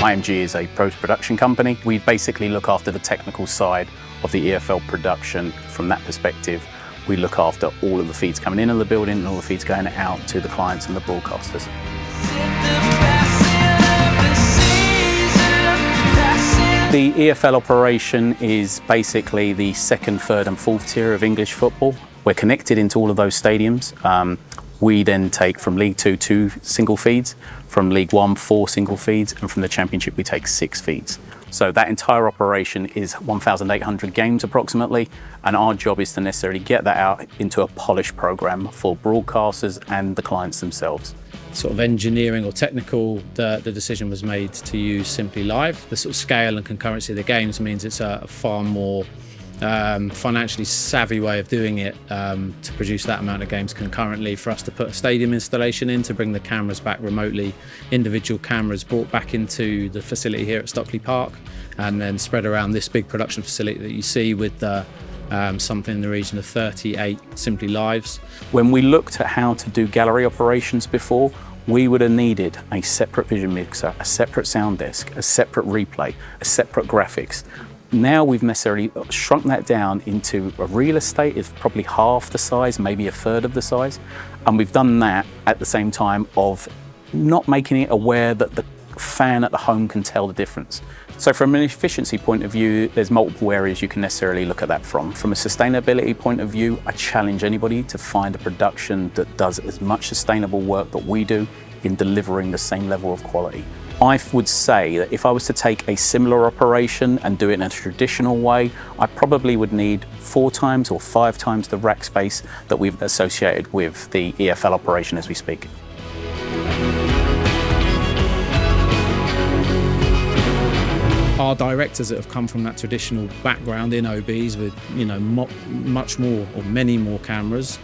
IMG is a post-production company. We basically look after the technical side of the EFL production. From that perspective, we look after all of the feeds coming into the building and all the feeds going out to the clients and the broadcasters. The EFL operation is basically the second, third and fourth tier of English football. We're connected into all of those stadiums. We then take from League 2 2 single feeds, from League 1 4 single feeds, and from the Championship we take 6 feeds. So that entire operation is 1,800 games approximately, and our job is to necessarily get that out into a polished program for broadcasters and the clients themselves. Sort of engineering or technical, the decision was made to use SimplyLive. The sort of scale and concurrency of the games means it's a far more financially savvy way of doing it, to produce that amount of games concurrently, for us to put a stadium installation in, to bring the cameras back remotely, individual cameras brought back into the facility here at Stockley Park, and then spread around this big production facility that you see with something in the region of 38 SimplyLives. When we looked at how to do gallery operations before, we would have needed a separate vision mixer, a separate sound desk, a separate replay, a separate graphics. Now we've necessarily shrunk that down into a real estate is probably half the size, maybe a third of the size. And we've done that at the same time of not making it aware that the fan at the home can tell the difference. So from an efficiency point of view, there's multiple areas you can necessarily look at that from. From a sustainability point of view, I challenge anybody to find a production that does as much sustainable work that we do in delivering the same level of quality. I would say that if I was to take a similar operation and do it in a traditional way, I probably would need 4 times or 5 times the rack space that we've associated with the EFL operation as we speak. Our directors that have come from that traditional background in OBs with, much more or many more cameras,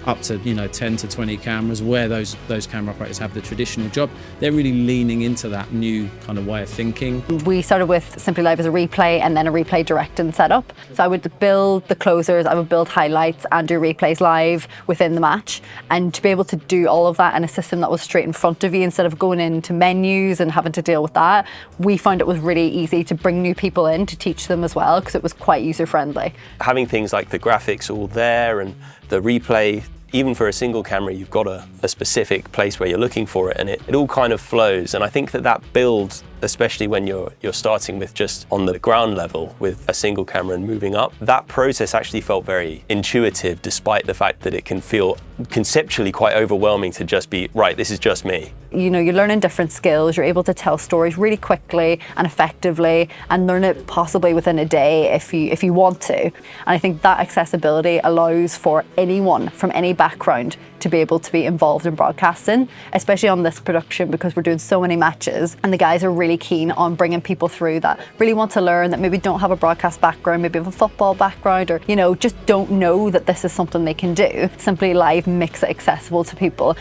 up to 10 to 20 cameras, where those camera operators have the traditional job, they're really leaning into that new kind of way of thinking. We started with SimplyLive as a replay and then a replay direct and setup. So I would build the closers, I would build highlights and do replays live within the match. And to be able to do all of that in a system that was straight in front of you instead of going into menus and having to deal with that, we found it was really easy to bring new people in to teach them as well, because it was quite user friendly. Having things like the graphics all there and the replay, even for a single camera, you've got a specific place where you're looking for it, and it all kind of flows. And I think that builds, especially when you're starting with just on the ground level with a single camera and moving up, that process actually felt very intuitive, despite the fact that it can feel conceptually quite overwhelming to just be, right, this is just me. You're learning different skills, you're able to tell stories really quickly and effectively and learn it possibly within a day if you want to. And I think that accessibility allows for anyone from any background to be able to be involved in broadcasting, especially on this production, because we're doing so many matches and the guys are really keen on bringing people through that really want to learn, that maybe don't have a broadcast background, maybe have a football background, or just don't know that this is something they can do. SimplyLive makes it accessible to people.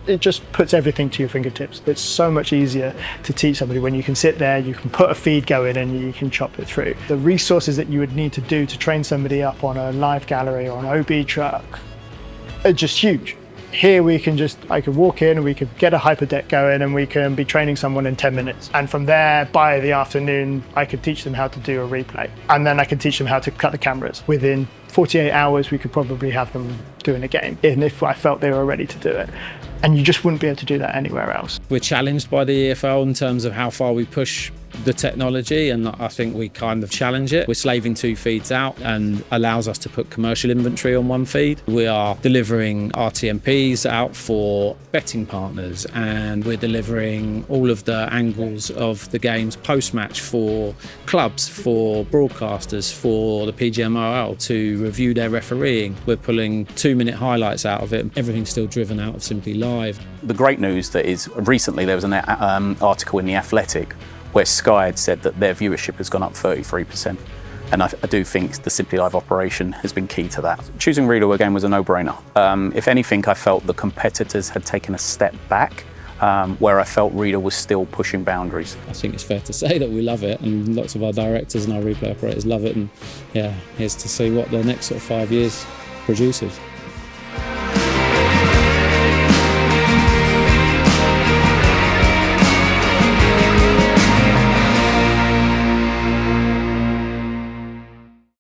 It just puts everything to your fingertips. It's so much easier to teach somebody when you can sit there, you can put a feed going and you can chop it through. The resources that you would need to do to train somebody up on a live gallery or an OB truck are just huge. Here I could walk in and we could get a hyperdeck going and we can be training someone in 10 minutes. And from there, by the afternoon, I could teach them how to do a replay. And then I could teach them how to cut the cameras. Within 48 hours, we could probably have them doing a game, even if I felt they were ready to do it. And you just wouldn't be able to do that anywhere else. We're challenged by the EFL in terms of how far we push the technology, and I think we kind of challenge it. We're slaving 2 feeds out and allows us to put commercial inventory on 1 feed. We are delivering RTMPs out for betting partners, and we're delivering all of the angles of the games post-match for clubs, for broadcasters, for the PGMOL to review their refereeing. We're pulling 2-minute highlights out of it. Everything's still driven out of SimplyLive. The great news that is recently there was an article in The Athletic where Sky had said that their viewership has gone up 33%. And I do think the SimplyLive operation has been key to that. Choosing Riedel again was a no-brainer. If anything, I felt the competitors had taken a step back, where I felt Riedel was still pushing boundaries. I think it's fair to say that we love it, and lots of our directors and our replay operators love it, and yeah, here's to see what the next sort of 5 years produces.